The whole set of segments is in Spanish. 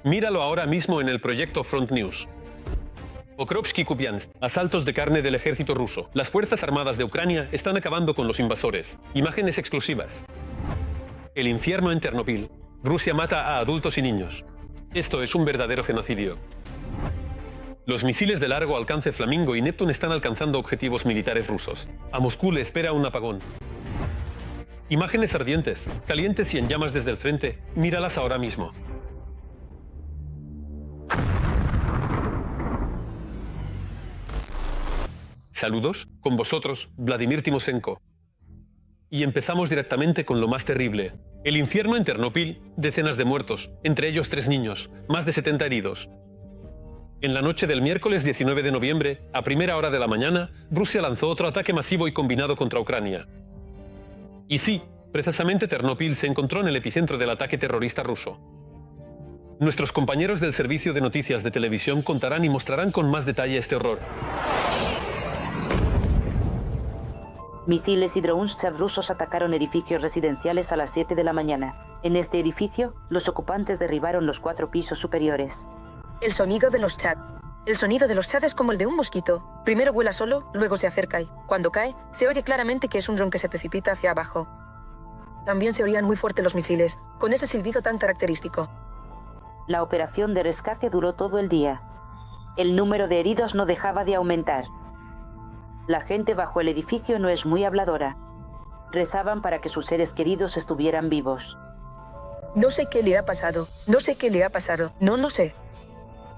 Míralo ahora mismo en el proyecto Front News. Pokrovsky-Kupiansk, asaltos de carne del ejército ruso. Las Fuerzas Armadas de Ucrania están acabando con los invasores. Imágenes exclusivas. El infierno en Ternopil. Rusia mata a adultos y niños. Esto es un verdadero genocidio. Los misiles de largo alcance Flamingo y Neptune están alcanzando objetivos militares rusos. A Moscú le espera un apagón. Imágenes ardientes, calientes y en llamas desde el frente. Míralas ahora mismo. Saludos, con vosotros, Vladimir Timoshenko. Y empezamos directamente con lo más terrible. El infierno en Ternopil, decenas de muertos, entre ellos 3 niños, más de 70 heridos. En la noche del miércoles 19 de noviembre, a primera hora de la mañana, Rusia lanzó otro ataque masivo y combinado contra Ucrania. Y sí, precisamente Ternopil se encontró en el epicentro del ataque terrorista ruso. Nuestros compañeros del servicio de noticias de televisión contarán y mostrarán con más detalle este horror. Misiles y drones rusos atacaron edificios residenciales a las 7 de la mañana. En este edificio, los ocupantes derribaron los 4 pisos superiores. El sonido de los chats. El sonido de los chats es como el de un mosquito. Primero vuela solo, luego se acerca y, cuando cae, se oye claramente que es un dron que se precipita hacia abajo. También se oían muy fuerte los misiles, con ese silbido tan característico. La operación de rescate duró todo el día. El número de heridos no dejaba de aumentar. La gente bajo el edificio no es muy habladora. Rezaban para que sus seres queridos estuvieran vivos. No sé qué le ha pasado, no lo sé.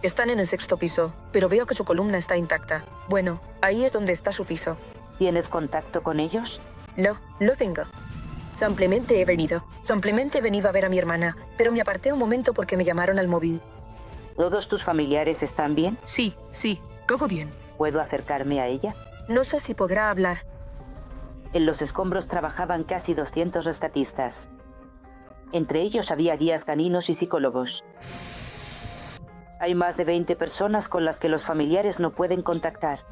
Están en el 6º piso, pero veo que su columna está intacta. Bueno, ahí es donde está su piso. ¿Tienes contacto con ellos? No, lo tengo. Simplemente he venido a ver a mi hermana, pero me aparté un momento porque me llamaron al móvil. ¿Todos tus familiares están bien? Sí, todo bien. ¿Puedo acercarme a ella? No sé si podrá hablar. En los escombros trabajaban casi 200 rescatistas. Entre ellos había guías caninos y psicólogos. Hay más de 20 personas con las que los familiares no pueden contactar.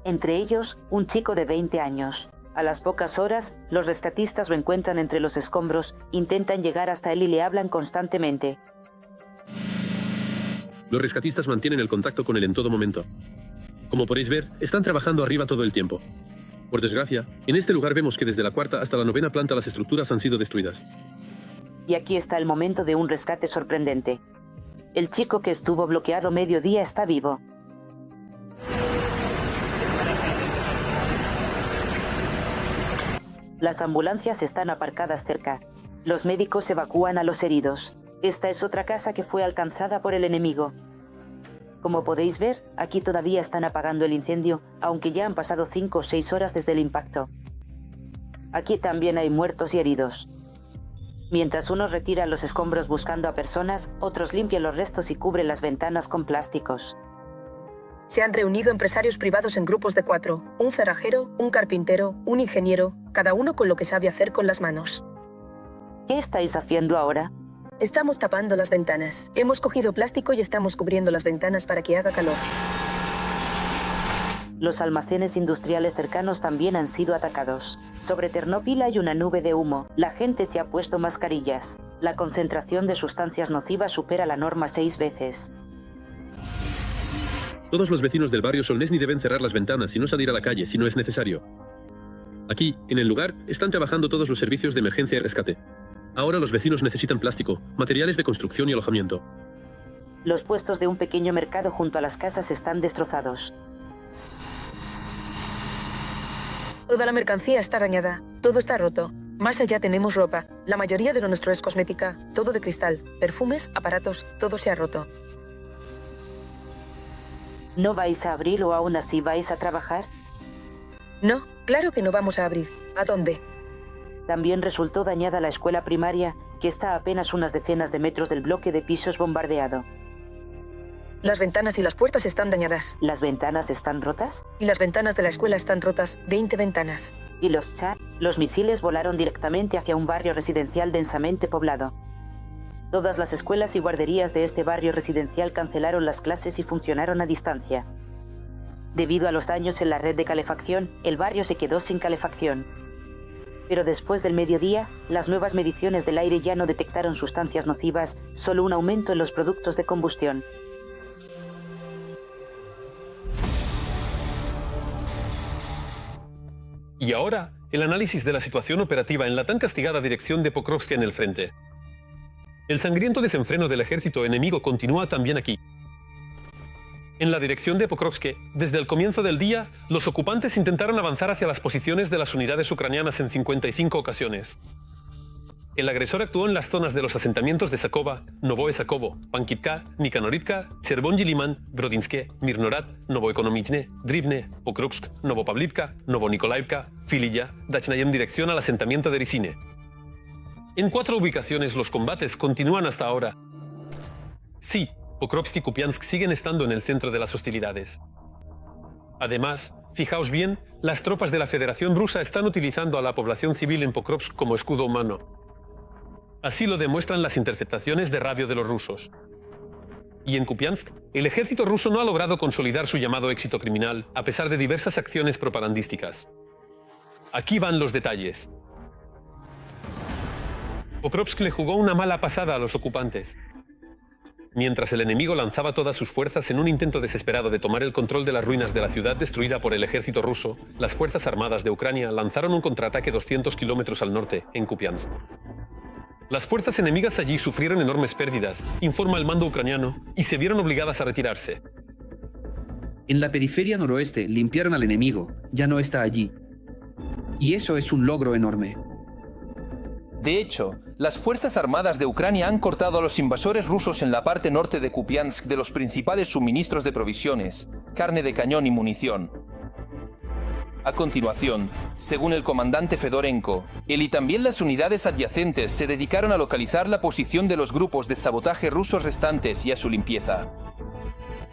Entre ellos, un chico de 20 años. A las pocas horas, los rescatistas lo encuentran entre los escombros, intentan llegar hasta él y le hablan constantemente. Los rescatistas mantienen el contacto con él en todo momento. Como podéis ver, están trabajando arriba todo el tiempo. Por desgracia, en este lugar vemos que desde la 4ª hasta la 9ª planta las estructuras han sido destruidas. Y aquí está el momento de un rescate sorprendente. El chico que estuvo bloqueado mediodía está vivo. Las ambulancias están aparcadas cerca. Los médicos evacúan a los heridos. Esta es otra casa que fue alcanzada por el enemigo. Como podéis ver, aquí todavía están apagando el incendio, aunque ya han pasado 5 o 6 horas desde el impacto. Aquí también hay muertos y heridos. Mientras unos retiran los escombros buscando a personas, otros limpian los restos y cubren las ventanas con plásticos. Se han reunido empresarios privados en grupos de 4, un cerrajero, un carpintero, un ingeniero, cada uno con lo que sabe hacer con las manos. ¿Qué estáis haciendo ahora? Estamos tapando las ventanas. Hemos cogido plástico y estamos cubriendo las ventanas para que haga calor. Los almacenes industriales cercanos también han sido atacados. Sobre Ternopil hay una nube de humo. La gente se ha puesto mascarillas. La concentración de sustancias nocivas supera la norma 6 veces. Todos los vecinos del barrio Solnesny deben cerrar las ventanas y no salir a la calle si no es necesario. Aquí, en el lugar, están trabajando todos los servicios de emergencia y rescate. Ahora los vecinos necesitan plástico, materiales de construcción y alojamiento. Los puestos de un pequeño mercado junto a las casas están destrozados. Toda la mercancía está dañada, todo está roto. Más allá tenemos ropa, la mayoría de lo nuestro es cosmética, todo de cristal, perfumes, aparatos, todo se ha roto. ¿No vais a abrir o aún así vais a trabajar? No, claro que no vamos a abrir. ¿A dónde? También resultó dañada la escuela primaria, que está a apenas unas decenas de metros del bloque de pisos bombardeado. Las ventanas y las puertas están dañadas. ¿Las ventanas están rotas? Y las ventanas de la escuela están rotas, 20 ventanas. ¿Y los chats? Los misiles volaron directamente hacia un barrio residencial densamente poblado. Todas las escuelas y guarderías de este barrio residencial cancelaron las clases y funcionaron a distancia. Debido a los daños en la red de calefacción, el barrio se quedó sin calefacción. Pero después del mediodía, las nuevas mediciones del aire ya no detectaron sustancias nocivas, solo un aumento en los productos de combustión. Y ahora, el análisis de la situación operativa en la tan castigada dirección de Pokrovsk en el frente. El sangriento desenfreno del ejército enemigo continúa también aquí. En la dirección de Pokrovsk, desde el comienzo del día, los ocupantes intentaron avanzar hacia las posiciones de las unidades ucranianas en 55 ocasiones. El agresor actuó en las zonas de los asentamientos de Sakova, Novoe Sakovo, Pankivka, Nikanoritka, Chervonyi Liman, Brodinske, Mirnorad, Novoekonomichne, Dribne, Pokrovsk, Novopavlivka, Novonikolayevka, Fililla, Dachnaya en dirección al asentamiento de Rysine. En 4 ubicaciones los combates continúan hasta ahora. Sí, Pokrovsk y Kupiansk siguen estando en el centro de las hostilidades. Además, fijaos bien, las tropas de la Federación Rusa están utilizando a la población civil en Pokrovsk como escudo humano. Así lo demuestran las interceptaciones de radio de los rusos. Y en Kupiansk, el ejército ruso no ha logrado consolidar su llamado éxito criminal, a pesar de diversas acciones propagandísticas. Aquí van los detalles. Pokrovsk le jugó una mala pasada a los ocupantes. Mientras el enemigo lanzaba todas sus fuerzas en un intento desesperado de tomar el control de las ruinas de la ciudad destruida por el ejército ruso, las Fuerzas Armadas de Ucrania lanzaron un contraataque 200 kilómetros al norte, en Kupiansk. Las fuerzas enemigas allí sufrieron enormes pérdidas, informa el mando ucraniano, y se vieron obligadas a retirarse. En la periferia noroeste limpiaron al enemigo, ya no está allí. Y eso es un logro enorme. De hecho, las Fuerzas Armadas de Ucrania han cortado a los invasores rusos en la parte norte de Kupiansk de los principales suministros de provisiones, carne de cañón y munición. A continuación, según el comandante Fedorenko, él y también las unidades adyacentes se dedicaron a localizar la posición de los grupos de sabotaje rusos restantes y a su limpieza.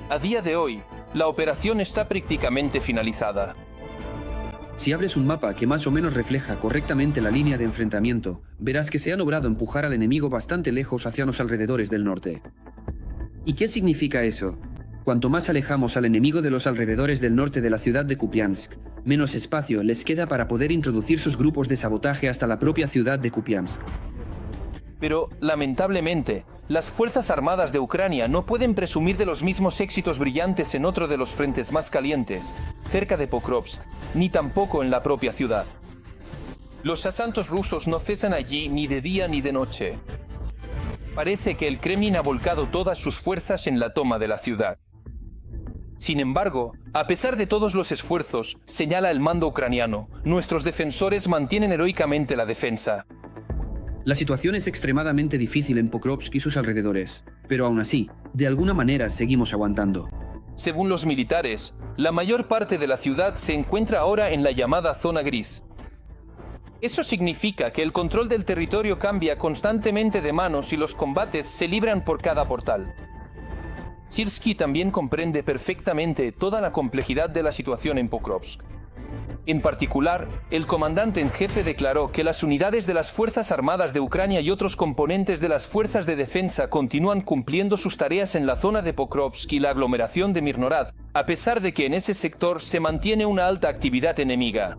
A día de hoy, la operación está prácticamente finalizada. Si abres un mapa que más o menos refleja correctamente la línea de enfrentamiento, verás que se ha logrado empujar al enemigo bastante lejos hacia los alrededores del norte. ¿Y qué significa eso? Cuanto más alejamos al enemigo de los alrededores del norte de la ciudad de Kupiansk, menos espacio les queda para poder introducir sus grupos de sabotaje hasta la propia ciudad de Kupiansk. Pero, lamentablemente, las Fuerzas Armadas de Ucrania no pueden presumir de los mismos éxitos brillantes en otro de los frentes más calientes, cerca de Pokrovsk, ni tampoco en la propia ciudad. Los asaltos rusos no cesan allí ni de día ni de noche. Parece que el Kremlin ha volcado todas sus fuerzas en la toma de la ciudad. Sin embargo, a pesar de todos los esfuerzos, señala el mando ucraniano, nuestros defensores mantienen heroicamente la defensa. La situación es extremadamente difícil en Pokrovsk y sus alrededores, pero aún así, de alguna manera seguimos aguantando. Según los militares, la mayor parte de la ciudad se encuentra ahora en la llamada zona gris. Eso significa que el control del territorio cambia constantemente de manos y los combates se libran por cada portal. Sirsky también comprende perfectamente toda la complejidad de la situación en Pokrovsk. En particular, el comandante en jefe declaró que las unidades de las Fuerzas Armadas de Ucrania y otros componentes de las fuerzas de defensa continúan cumpliendo sus tareas en la zona de Pokrovsk y la aglomeración de Mirnorad, a pesar de que en ese sector se mantiene una alta actividad enemiga.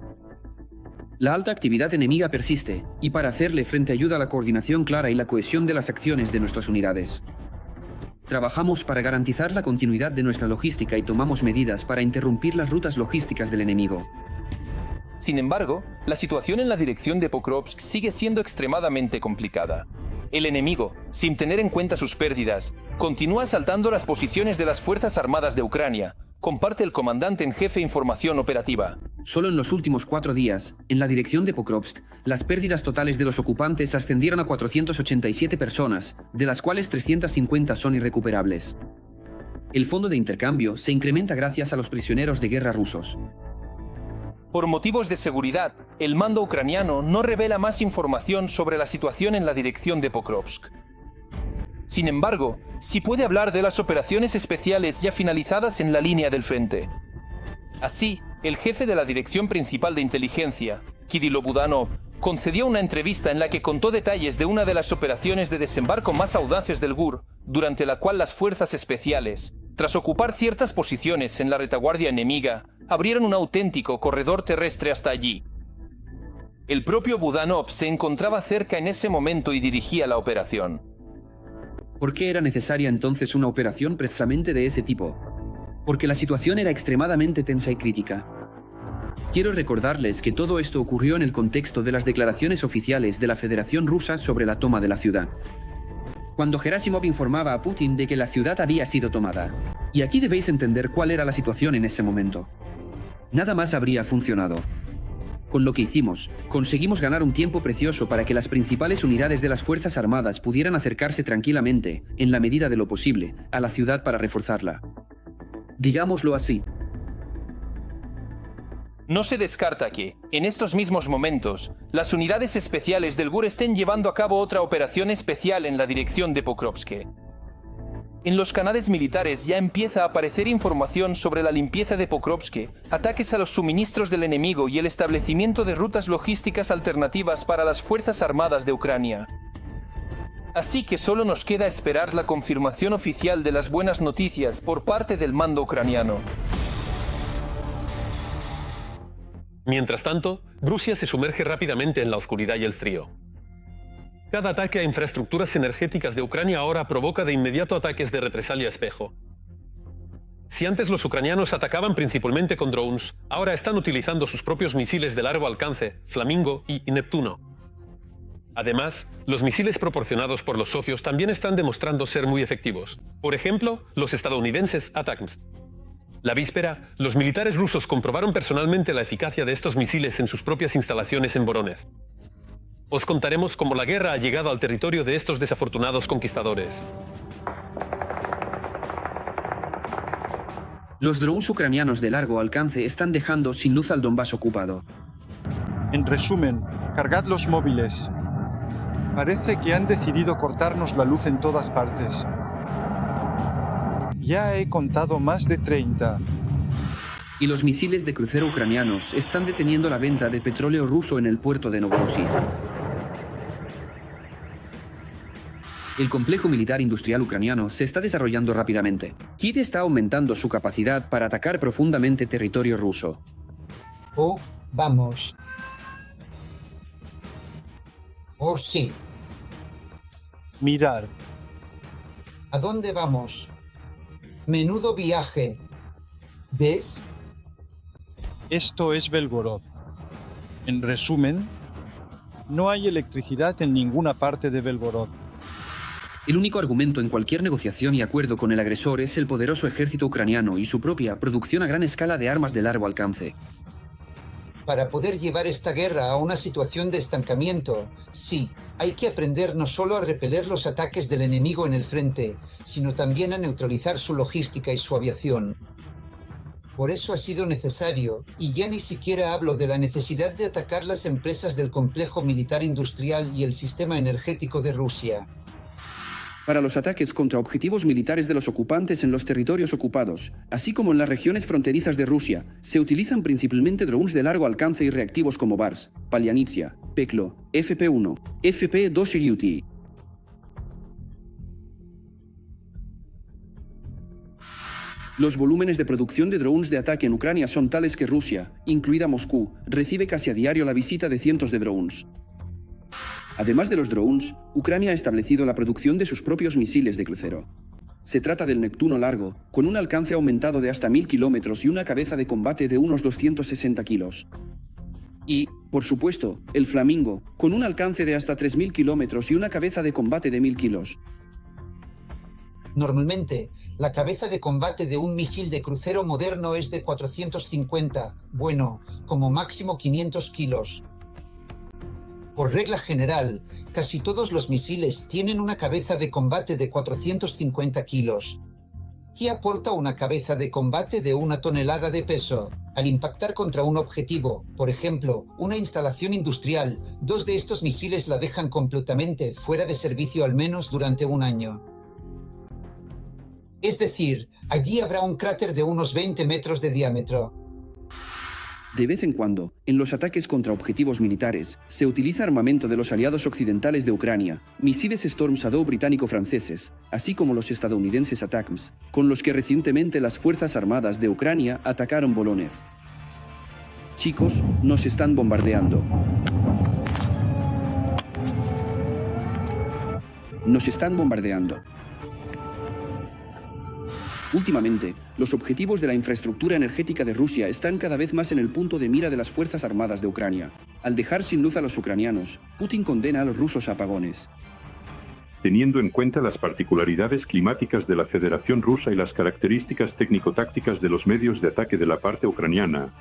La alta actividad enemiga persiste, y para hacerle frente ayuda a la coordinación clara y la cohesión de las acciones de nuestras unidades. Trabajamos para garantizar la continuidad de nuestra logística y tomamos medidas para interrumpir las rutas logísticas del enemigo. Sin embargo, la situación en la dirección de Pokrovsk sigue siendo extremadamente complicada. El enemigo, sin tener en cuenta sus pérdidas, continúa asaltando las posiciones de las Fuerzas Armadas de Ucrania, comparte el comandante en jefe información operativa. Solo en los últimos 4 días, en la dirección de Pokrovsk, las pérdidas totales de los ocupantes ascendieron a 487 personas, de las cuales 350 son irrecuperables. El fondo de intercambio se incrementa gracias a los prisioneros de guerra rusos. Por motivos de seguridad, el mando ucraniano no revela más información sobre la situación en la dirección de Pokrovsk. Sin embargo, sí puede hablar de las operaciones especiales ya finalizadas en la línea del frente. Así, el jefe de la Dirección Principal de Inteligencia, Kirilo Budanov, concedió una entrevista en la que contó detalles de una de las operaciones de desembarco más audaces del GUR, durante la cual las fuerzas especiales, tras ocupar ciertas posiciones en la retaguardia enemiga, abrieron un auténtico corredor terrestre hasta allí. El propio Budanov se encontraba cerca en ese momento y dirigía la operación. ¿Por qué era necesaria entonces una operación precisamente de ese tipo? Porque la situación era extremadamente tensa y crítica. Quiero recordarles que todo esto ocurrió en el contexto de las declaraciones oficiales de la Federación Rusa sobre la toma de la ciudad. Cuando Gerasimov informaba a Putin de que la ciudad había sido tomada. Y aquí debéis entender cuál era la situación en ese momento. Nada más habría funcionado. Con lo que hicimos, conseguimos ganar un tiempo precioso para que las principales unidades de las Fuerzas Armadas pudieran acercarse tranquilamente, en la medida de lo posible, a la ciudad para reforzarla. Digámoslo así. No se descarta que, en estos mismos momentos, las unidades especiales del GUR estén llevando a cabo otra operación especial en la dirección de Pokrovsk. En los canales militares ya empieza a aparecer información sobre la limpieza de Pokrovsk, ataques a los suministros del enemigo y el establecimiento de rutas logísticas alternativas para las Fuerzas Armadas de Ucrania. Así que solo nos queda esperar la confirmación oficial de las buenas noticias por parte del mando ucraniano. Mientras tanto, Rusia se sumerge rápidamente en la oscuridad y el frío. Cada ataque a infraestructuras energéticas de Ucrania ahora provoca de inmediato ataques de represalia espejo. Si antes los ucranianos atacaban principalmente con drones, ahora están utilizando sus propios misiles de largo alcance, Flamingo y Neptuno. Además, los misiles proporcionados por los socios también están demostrando ser muy efectivos. Por ejemplo, los estadounidenses ATACMS. La víspera, los militares rusos comprobaron personalmente la eficacia de estos misiles en sus propias instalaciones en Voronezh. Os contaremos cómo la guerra ha llegado al territorio de estos desafortunados conquistadores. Los drones ucranianos de largo alcance están dejando sin luz al Donbass ocupado. En resumen, cargad los móviles. Parece que han decidido cortarnos la luz en todas partes. Ya he contado más de 30. Y los misiles de crucero ucranianos están deteniendo la venta de petróleo ruso en el puerto de Novorossiysk. El complejo militar industrial ucraniano se está desarrollando rápidamente. Kiev está aumentando su capacidad para atacar profundamente territorio ruso. Oh, vamos. Oh, sí. Mirar. ¿A dónde vamos? Menudo viaje. ¿Ves? Esto es Belgorod. En resumen, no hay electricidad en ninguna parte de Belgorod. El único argumento en cualquier negociación y acuerdo con el agresor es el poderoso ejército ucraniano y su propia producción a gran escala de armas de largo alcance. Para poder llevar esta guerra a una situación de estancamiento, sí, hay que aprender no solo a repeler los ataques del enemigo en el frente, sino también a neutralizar su logística y su aviación. Por eso ha sido necesario, y ya ni siquiera hablo de la necesidad de atacar las empresas del complejo militar industrial y el sistema energético de Rusia. Para los ataques contra objetivos militares de los ocupantes en los territorios ocupados, así como en las regiones fronterizas de Rusia, se utilizan principalmente drones de largo alcance y reactivos como BARS, Palyanitsia, Peklo, FP-1, FP-2 y UT. Los volúmenes de producción de drones de ataque en Ucrania son tales que Rusia, incluida Moscú, recibe casi a diario la visita de cientos de drones. Además de los drones, Ucrania ha establecido la producción de sus propios misiles de crucero. Se trata del Neptuno largo, con un alcance aumentado de hasta 1000 kilómetros y una cabeza de combate de unos 260 kilos. Y, por supuesto, el Flamingo, con un alcance de hasta 3000 kilómetros y una cabeza de combate de 1000 kilos. Normalmente, la cabeza de combate de un misil de crucero moderno es de 450, bueno, como máximo 500 kilos. Por regla general, casi todos los misiles tienen una cabeza de combate de 450 kilos. ¿Qué aporta una cabeza de combate de 1 tonelada de peso? Al impactar contra un objetivo, por ejemplo, una instalación industrial, 2 de estos misiles la dejan completamente fuera de servicio al menos durante un año. Es decir, allí habrá un cráter de unos 20 metros de diámetro. De vez en cuando, en los ataques contra objetivos militares, se utiliza armamento de los aliados occidentales de Ucrania, misiles Storm Shadow británico-franceses, así como los estadounidenses ATACMS, con los que recientemente las Fuerzas Armadas de Ucrania atacaron Voronezh. Chicos, nos están bombardeando. Nos están bombardeando. Últimamente, los objetivos de la infraestructura energética de Rusia están cada vez más en el punto de mira de las fuerzas armadas de Ucrania. Al dejar sin luz a los ucranianos, Putin condena a los rusos a apagones. Teniendo en cuenta las particularidades climáticas de la Federación Rusa y las características técnico-tácticas de los medios de ataque de la parte ucraniana,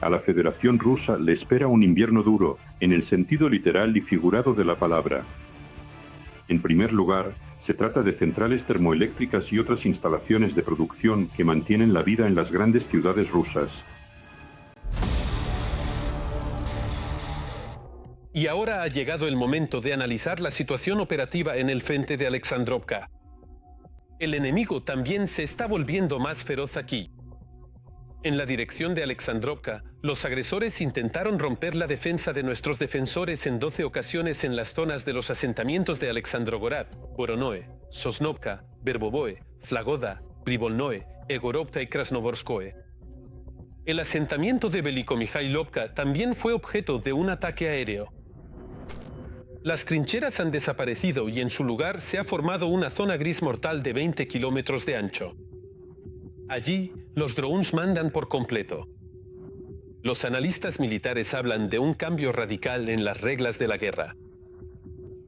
a la Federación Rusa le espera un invierno duro, en el sentido literal y figurado de la palabra. En primer lugar, se trata de centrales termoeléctricas y otras instalaciones de producción que mantienen la vida en las grandes ciudades rusas. Y ahora ha llegado el momento de analizar la situación operativa en el frente de Alexandrovka. El enemigo también se está volviendo más feroz aquí. En la dirección de Alexandrovka, los agresores intentaron romper la defensa de nuestros defensores en 12 ocasiones en las zonas de los asentamientos de Alexandrogorad, Voronoe, Sosnovka, Verbovoe, Flagoda, Privolnoe, Egorovka y Krasnovorskoe. El asentamiento de Velikomikhailovka también fue objeto de un ataque aéreo. Las trincheras han desaparecido y en su lugar se ha formado una zona gris mortal de 20 kilómetros de ancho. Allí, los drones mandan por completo. Los analistas militares hablan de un cambio radical en las reglas de la guerra.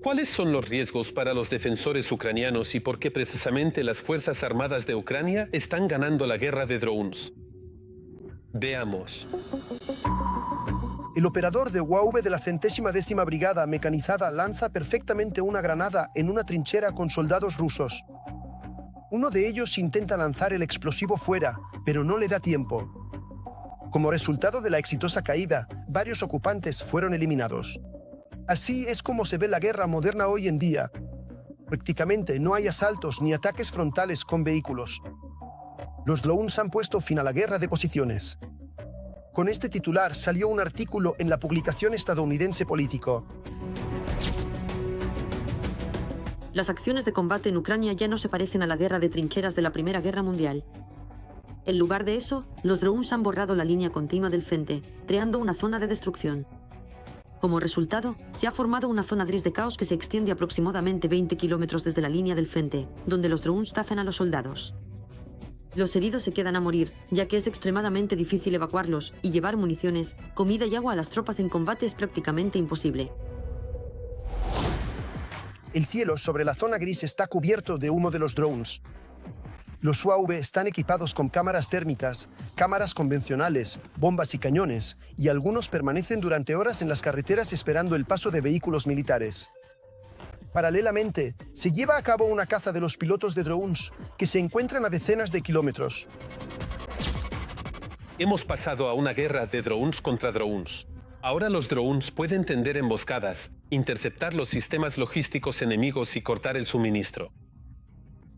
¿Cuáles son los riesgos para los defensores ucranianos y por qué precisamente las Fuerzas Armadas de Ucrania están ganando la guerra de drones? Veamos. El operador de UAV de la 110ª Brigada Mecanizada lanza perfectamente una granada en una trinchera con soldados rusos. Uno de ellos intenta lanzar el explosivo fuera, pero no le da tiempo. Como resultado de la exitosa caída, varios ocupantes fueron eliminados. Así es como se ve la guerra moderna hoy en día. Prácticamente no hay asaltos ni ataques frontales con vehículos. Los drones han puesto fin a la guerra de posiciones. Con este titular salió un artículo en la publicación estadounidense Político. Las acciones de combate en Ucrania ya no se parecen a la guerra de trincheras de la Primera Guerra Mundial. En lugar de eso, los drones han borrado la línea continua del frente, creando una zona de destrucción. Como resultado, se ha formado una zona gris de caos que se extiende aproximadamente 20 kilómetros desde la línea del frente, donde los drones tafan a los soldados. Los heridos se quedan a morir, ya que es extremadamente difícil evacuarlos y llevar municiones, comida y agua a las tropas en combate es prácticamente imposible. El cielo sobre la zona gris está cubierto de humo de los drones. Los UAV están equipados con cámaras térmicas, cámaras convencionales, bombas y cañones, y algunos permanecen durante horas en las carreteras esperando el paso de vehículos militares. Paralelamente, se lleva a cabo una caza de los pilotos de drones, que se encuentran a decenas de kilómetros. Hemos pasado a una guerra de drones contra drones. Ahora los drones pueden tender emboscadas, interceptar los sistemas logísticos enemigos y cortar el suministro.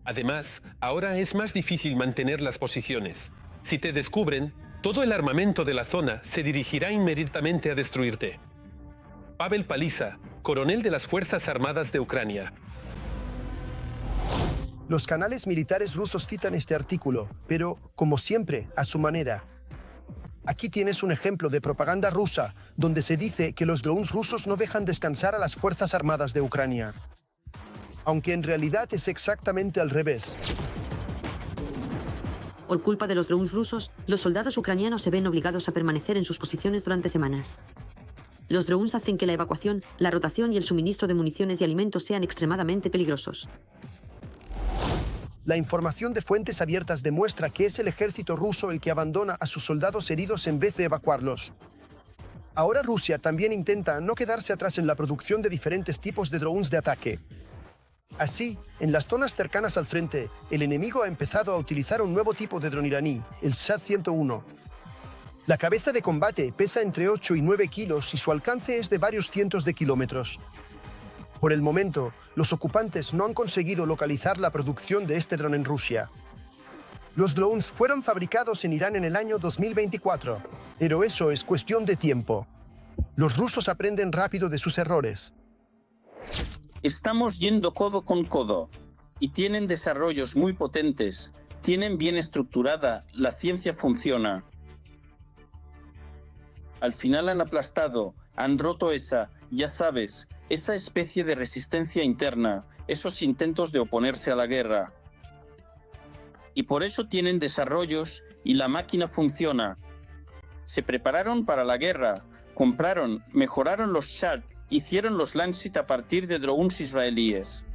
Además, ahora es más difícil mantener las posiciones. Si te descubren, todo el armamento de la zona se dirigirá inmediatamente a destruirte. Pavel Paliza, coronel de las Fuerzas Armadas de Ucrania. Los canales militares rusos citan este artículo, pero, como siempre, a su manera. Aquí tienes un ejemplo de propaganda rusa, donde se dice que los drones rusos no dejan descansar a las Fuerzas Armadas de Ucrania. Aunque en realidad es exactamente al revés. Por culpa de los drones rusos, los soldados ucranianos se ven obligados a permanecer en sus posiciones durante semanas. Los drones hacen que la evacuación, la rotación y el suministro de municiones y alimentos sean extremadamente peligrosos. La información de fuentes abiertas demuestra que es el ejército ruso el que abandona a sus soldados heridos en vez de evacuarlos. Ahora Rusia también intenta no quedarse atrás en la producción de diferentes tipos de drones de ataque. Así, en las zonas cercanas al frente, el enemigo ha empezado a utilizar un nuevo tipo de dron iraní, el Shahid-101. La cabeza de combate pesa entre 8 y 9 kilos y su alcance es de varios cientos de kilómetros. Por el momento, los ocupantes no han conseguido localizar la producción de este dron en Rusia. Los drones fueron fabricados en Irán en el año 2024, pero eso es cuestión de tiempo. Los rusos aprenden rápido de sus errores. Estamos yendo codo con codo y tienen desarrollos muy potentes, tienen bien estructurada, la ciencia funciona. Al final han aplastado, han roto esa, ya sabes, esa especie de resistencia interna, esos intentos de oponerse a la guerra. Y por eso tienen desarrollos y la máquina funciona. Se prepararon para la guerra, compraron, mejoraron los Shad, hicieron los Lancet a partir de drones israelíes.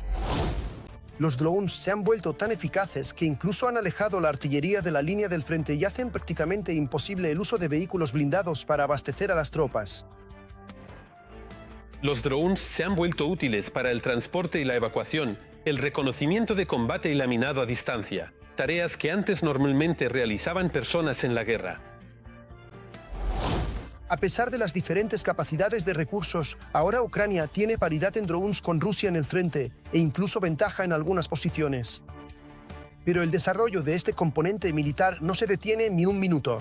Los drones se han vuelto tan eficaces que incluso han alejado la artillería de la línea del frente y hacen prácticamente imposible el uso de vehículos blindados para abastecer a las tropas. Los drones se han vuelto útiles para el transporte y la evacuación, el reconocimiento de combate y laminado a distancia, tareas que antes normalmente realizaban personas en la guerra. A pesar de las diferentes capacidades de recursos, ahora Ucrania tiene paridad en drones con Rusia en el frente e incluso ventaja en algunas posiciones. Pero el desarrollo de este componente militar no se detiene ni un minuto.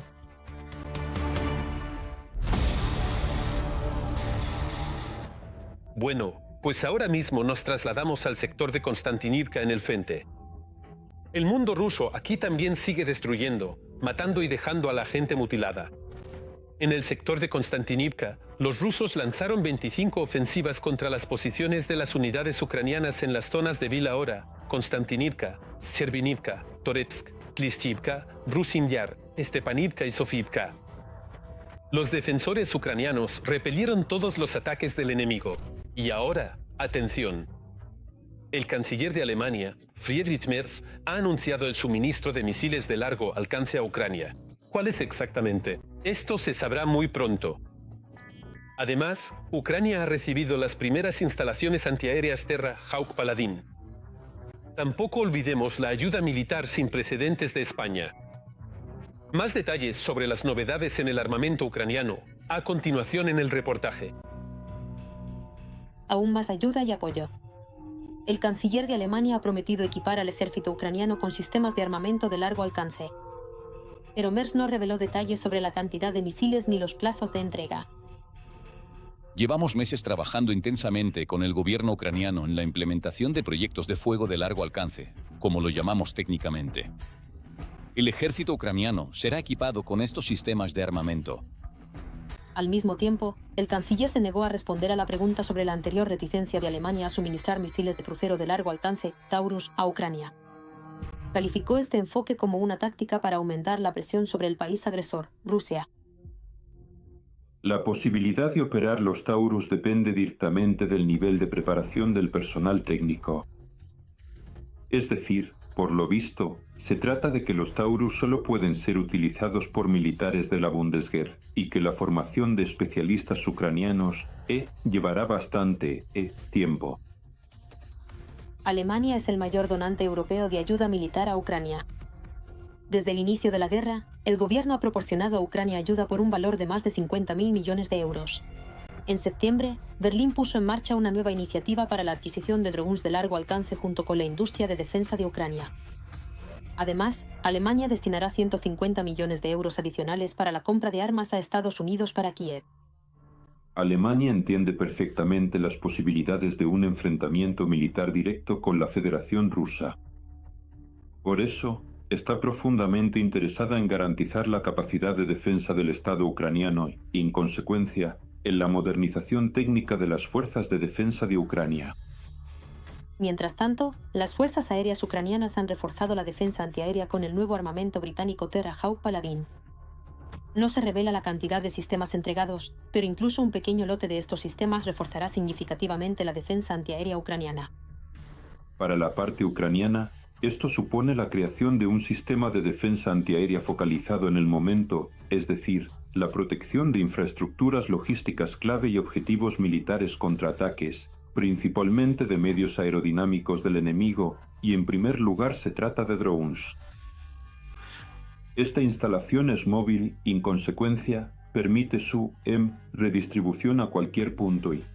Bueno, pues ahora mismo nos trasladamos al sector de Konstantinivka en el frente. El mundo ruso aquí también sigue destruyendo, matando y dejando a la gente mutilada. En el sector de Konstantinivka, los rusos lanzaron 25 ofensivas contra las posiciones de las unidades ucranianas en las zonas de Vila Ora, Konstantinivka, Serbinivka, Toretsk, Klishchivka, Rusin Yar, Stepanivka y Sofivka. Los defensores ucranianos repelieron todos los ataques del enemigo. Y ahora, atención. El canciller de Alemania, Friedrich Merz, ha anunciado el suministro de misiles de largo alcance a Ucrania. ¿Cuáles exactamente? Esto se sabrá muy pronto. Además, Ucrania ha recibido las primeras instalaciones antiaéreas Terra Hawk Paladin. Tampoco olvidemos la ayuda militar sin precedentes de España. Más detalles sobre las novedades en el armamento ucraniano a continuación en el reportaje. Aún más ayuda y apoyo. El canciller de Alemania ha prometido equipar al ejército ucraniano con sistemas de armamento de largo alcance. Pero Merz no reveló detalles sobre la cantidad de misiles ni los plazos de entrega. Llevamos meses trabajando intensamente con el gobierno ucraniano en la implementación de proyectos de fuego de largo alcance, como lo llamamos técnicamente. El ejército ucraniano será equipado con estos sistemas de armamento. Al mismo tiempo, el canciller se negó a responder a la pregunta sobre la anterior reticencia de Alemania a suministrar misiles de crucero de largo alcance, Taurus, a Ucrania. Calificó este enfoque como una táctica para aumentar la presión sobre el país agresor, Rusia. La posibilidad de operar los Taurus depende directamente del nivel de preparación del personal técnico. Es decir, por lo visto, se trata de que los Taurus solo pueden ser utilizados por militares de la Bundeswehr y que la formación de especialistas ucranianos llevará bastante tiempo. Alemania es el mayor donante europeo de ayuda militar a Ucrania. Desde el inicio de la guerra, el gobierno ha proporcionado a Ucrania ayuda por un valor de más de 50.000 millones de euros. En septiembre, Berlín puso en marcha una nueva iniciativa para la adquisición de drones de largo alcance junto con la industria de defensa de Ucrania. Además, Alemania destinará 150 millones de euros adicionales para la compra de armas a Estados Unidos para Kiev. Alemania entiende perfectamente las posibilidades de un enfrentamiento militar directo con la Federación Rusa. Por eso, está profundamente interesada en garantizar la capacidad de defensa del Estado ucraniano y, en consecuencia, en la modernización técnica de las fuerzas de defensa de Ucrania. Mientras tanto, las fuerzas aéreas ucranianas han reforzado la defensa antiaérea con el nuevo armamento británico Terra Hawk Paladin. No se revela la cantidad de sistemas entregados, pero incluso un pequeño lote de estos sistemas reforzará significativamente la defensa antiaérea ucraniana. Para la parte ucraniana, esto supone la creación de un sistema de defensa antiaérea focalizado en el momento, es decir, la protección de infraestructuras logísticas clave y objetivos militares contra ataques, principalmente de medios aerodinámicos del enemigo, y en primer lugar se trata de drones. Esta instalación es móvil y, en consecuencia, permite su redistribución a cualquier punto y,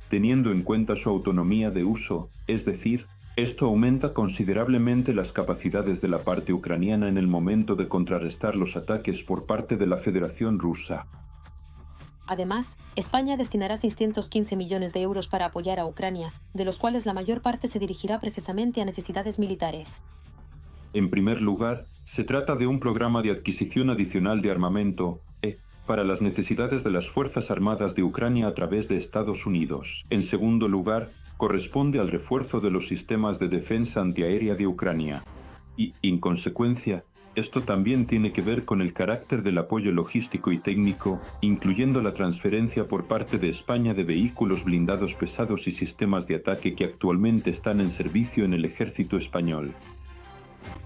teniendo en cuenta su autonomía de uso, es decir, esto aumenta considerablemente las capacidades de la parte ucraniana en el momento de contrarrestar los ataques por parte de la Federación Rusa. Además, España destinará 615 millones de euros para apoyar a Ucrania, de los cuales la mayor parte se dirigirá precisamente a necesidades militares. En primer lugar, se trata de un programa de adquisición adicional de armamento para las necesidades de las Fuerzas Armadas de Ucrania a través de Estados Unidos. En segundo lugar, corresponde al refuerzo de los sistemas de defensa antiaérea de Ucrania. Y, en consecuencia, esto también tiene que ver con el carácter del apoyo logístico y técnico, incluyendo la transferencia por parte de España de vehículos blindados pesados y sistemas de ataque que actualmente están en servicio en el ejército español.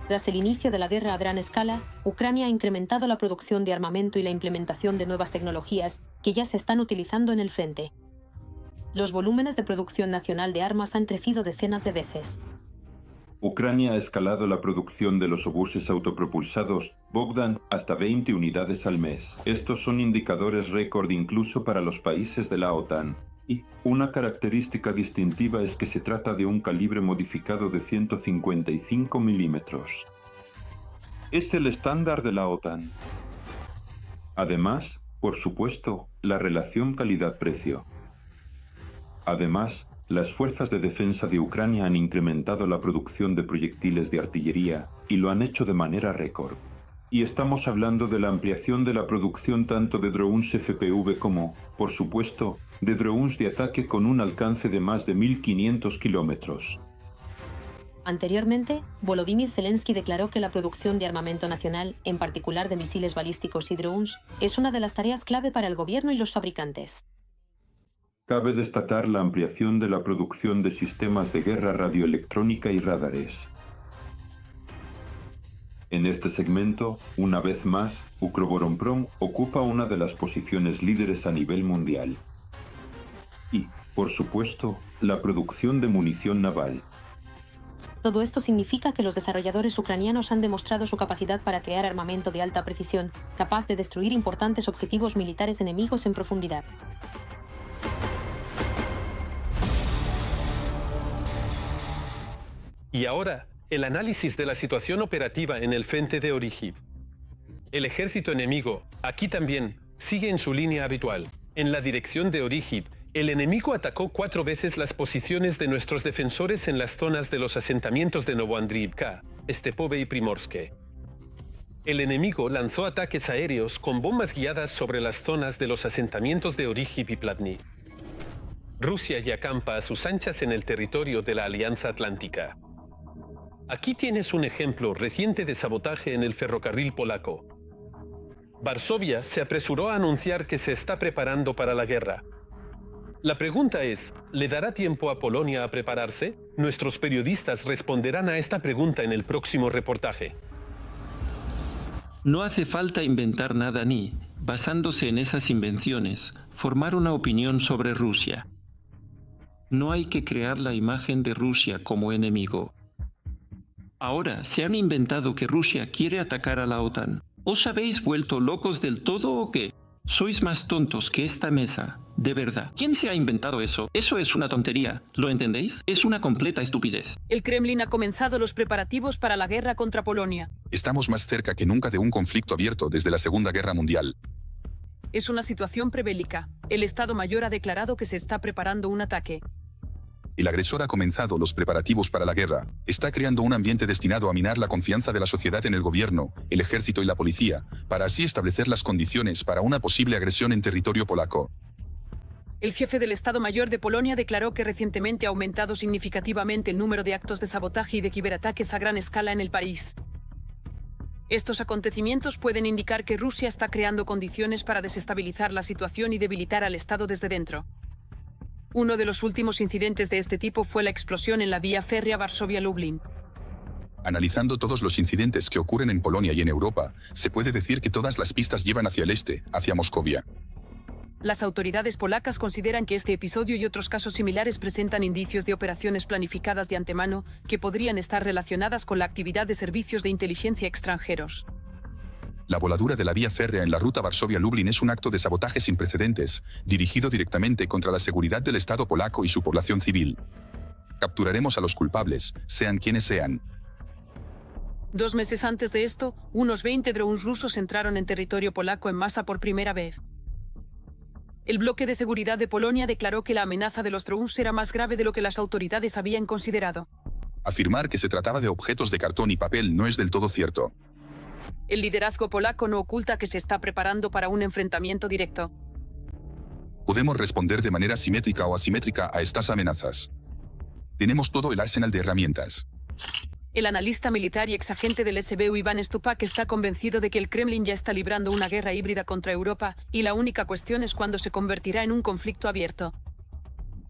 Tras el inicio de la guerra a gran escala, Ucrania ha incrementado la producción de armamento y la implementación de nuevas tecnologías que ya se están utilizando en el frente. Los volúmenes de producción nacional de armas han crecido decenas de veces. Ucrania ha escalado la producción de los obuses autopropulsados Bogdan hasta 20 unidades al mes. Estos son indicadores récord incluso para los países de la OTAN. Y una característica distintiva es que se trata de un calibre modificado de 155 milímetros. Es el estándar de la OTAN. Además, por supuesto, la relación calidad-precio. Además, las fuerzas de defensa de Ucrania han incrementado la producción de proyectiles de artillería y lo han hecho de manera récord. Y estamos hablando de la ampliación de la producción tanto de drones FPV como, por supuesto, de drones de ataque con un alcance de más de 1.500 kilómetros. Anteriormente, Volodymyr Zelensky declaró que la producción de armamento nacional, en particular de misiles balísticos y drones, es una de las tareas clave para el gobierno y los fabricantes. Cabe destacar la ampliación de la producción de sistemas de guerra radioelectrónica y radares. En este segmento, una vez más, Ukroboronprom ocupa una de las posiciones líderes a nivel mundial. Y, por supuesto, la producción de munición naval. Todo esto significa que los desarrolladores ucranianos han demostrado su capacidad para crear armamento de alta precisión, capaz de destruir importantes objetivos militares enemigos en profundidad. Y ahora, el análisis de la situación operativa en el frente de Orihip. El ejército enemigo, aquí también, sigue en su línea habitual. En la dirección de Orihip, el enemigo atacó 4 veces las posiciones de nuestros defensores en las zonas de los asentamientos de Novoandriivka, Stepove y Primorske. El enemigo lanzó ataques aéreos con bombas guiadas sobre las zonas de los asentamientos de Orihip y Plavny. Rusia ya acampa a sus anchas en el territorio de la Alianza Atlántica. Aquí tienes un ejemplo reciente de sabotaje en el ferrocarril polaco. Varsovia se apresuró a anunciar que se está preparando para la guerra. La pregunta es, ¿le dará tiempo a Polonia a prepararse? Nuestros periodistas responderán a esta pregunta en el próximo reportaje. No hace falta inventar nada ni, basándose en esas invenciones, formar una opinión sobre Rusia. No hay que crear la imagen de Rusia como enemigo. Ahora, ¿se han inventado que Rusia quiere atacar a la OTAN? ¿Os habéis vuelto locos del todo o qué? Sois más tontos que esta mesa, de verdad. ¿Quién se ha inventado eso? Eso es una tontería, ¿lo entendéis? Es una completa estupidez. El Kremlin ha comenzado los preparativos para la guerra contra Polonia. Estamos más cerca que nunca de un conflicto abierto desde la Segunda Guerra Mundial. Es una situación prebélica. El Estado Mayor ha declarado que se está preparando un ataque. El agresor ha comenzado los preparativos para la guerra. Está creando un ambiente destinado a minar la confianza de la sociedad en el gobierno, el ejército y la policía, para así establecer las condiciones para una posible agresión en territorio polaco. El jefe del Estado Mayor de Polonia declaró que recientemente ha aumentado significativamente el número de actos de sabotaje y de ciberataques a gran escala en el país. Estos acontecimientos pueden indicar que Rusia está creando condiciones para desestabilizar la situación y debilitar al Estado desde dentro. Uno de los últimos incidentes de este tipo fue la explosión en la vía férrea Varsovia-Lublin. Analizando todos los incidentes que ocurren en Polonia y en Europa, se puede decir que todas las pistas llevan hacia el este, hacia Moscovia. Las autoridades polacas consideran que este episodio y otros casos similares presentan indicios de operaciones planificadas de antemano que podrían estar relacionadas con la actividad de servicios de inteligencia extranjeros. La voladura de la vía férrea en la ruta Varsovia-Lublin es un acto de sabotaje sin precedentes, dirigido directamente contra la seguridad del Estado polaco y su población civil. Capturaremos a los culpables, sean quienes sean. 2 meses antes de esto, unos 20 drones rusos entraron en territorio polaco en masa por primera vez. El bloque de seguridad de Polonia declaró que la amenaza de los drones era más grave de lo que las autoridades habían considerado. Afirmar que se trataba de objetos de cartón y papel no es del todo cierto. El liderazgo polaco no oculta que se está preparando para un enfrentamiento directo. Podemos responder de manera simétrica o asimétrica a estas amenazas. Tenemos todo el arsenal de herramientas. El analista militar y exagente del SBU Iván Stupak está convencido de que el Kremlin ya está librando una guerra híbrida contra Europa y la única cuestión es cuándo se convertirá en un conflicto abierto.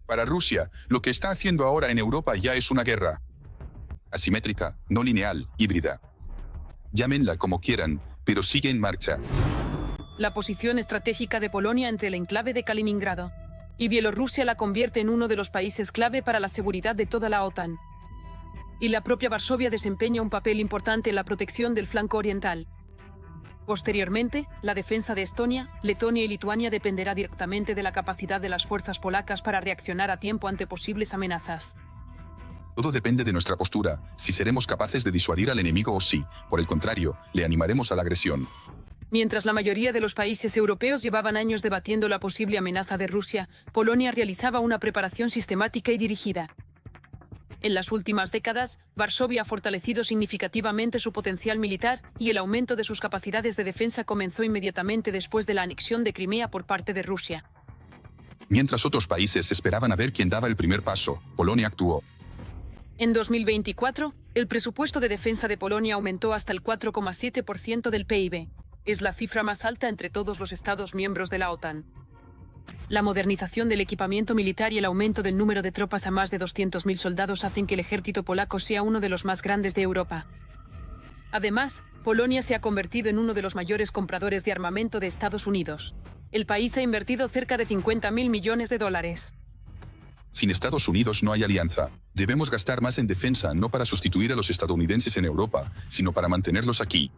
Para Rusia, lo que está haciendo ahora en Europa ya es una guerra. Asimétrica, no lineal, híbrida. Llámenla como quieran, pero sigue en marcha. La posición estratégica de Polonia entre el enclave de Kaliningrado y Bielorrusia la convierte en uno de los países clave para la seguridad de toda la OTAN. Y la propia Varsovia desempeña un papel importante en la protección del flanco oriental. Posteriormente, la defensa de Estonia, Letonia y Lituania dependerá directamente de la capacidad de las fuerzas polacas para reaccionar a tiempo ante posibles amenazas. Todo depende de nuestra postura, si seremos capaces de disuadir al enemigo o si, por el contrario, le animaremos a la agresión. Mientras la mayoría de los países europeos llevaban años debatiendo la posible amenaza de Rusia, Polonia realizaba una preparación sistemática y dirigida. En las últimas décadas, Varsovia ha fortalecido significativamente su potencial militar y el aumento de sus capacidades de defensa comenzó inmediatamente después de la anexión de Crimea por parte de Rusia. Mientras otros países esperaban a ver quién daba el primer paso, Polonia actuó. En 2024, el presupuesto de defensa de Polonia aumentó hasta el 4,7% del PIB. Es la cifra más alta entre todos los Estados miembros de la OTAN. La modernización del equipamiento militar y el aumento del número de tropas a más de 200.000 soldados hacen que el ejército polaco sea uno de los más grandes de Europa. Además, Polonia se ha convertido en uno de los mayores compradores de armamento de Estados Unidos. El país ha invertido cerca de 50.000 millones de dólares. Sin Estados Unidos no hay alianza. Debemos gastar más en defensa no para sustituir a los estadounidenses en Europa, sino para mantenerlos aquí.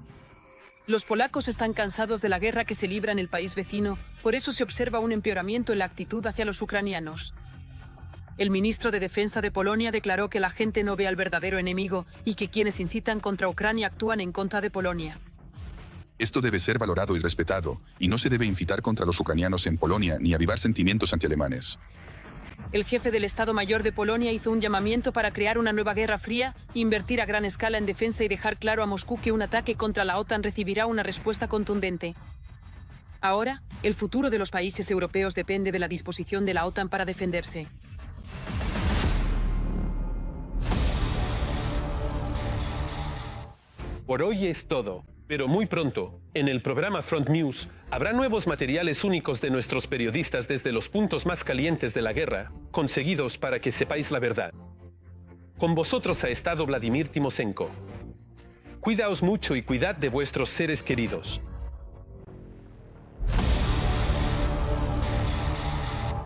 Los polacos están cansados de la guerra que se libra en el país vecino, por eso se observa un empeoramiento en la actitud hacia los ucranianos. El ministro de Defensa de Polonia declaró que la gente no ve al verdadero enemigo y que quienes incitan contra Ucrania actúan en contra de Polonia. Esto debe ser valorado y respetado, y no se debe incitar contra los ucranianos en Polonia ni avivar sentimientos antialemanes. El jefe del Estado Mayor de Polonia hizo un llamamiento para crear una nueva guerra fría, invertir a gran escala en defensa y dejar claro a Moscú que un ataque contra la OTAN recibirá una respuesta contundente. Ahora, el futuro de los países europeos depende de la disposición de la OTAN para defenderse. Por hoy es todo, pero muy pronto, en el programa Front News, habrá nuevos materiales únicos de nuestros periodistas desde los puntos más calientes de la guerra, conseguidos para que sepáis la verdad. Con vosotros ha estado Vladimir Timošenko. Cuidaos mucho y cuidad de vuestros seres queridos.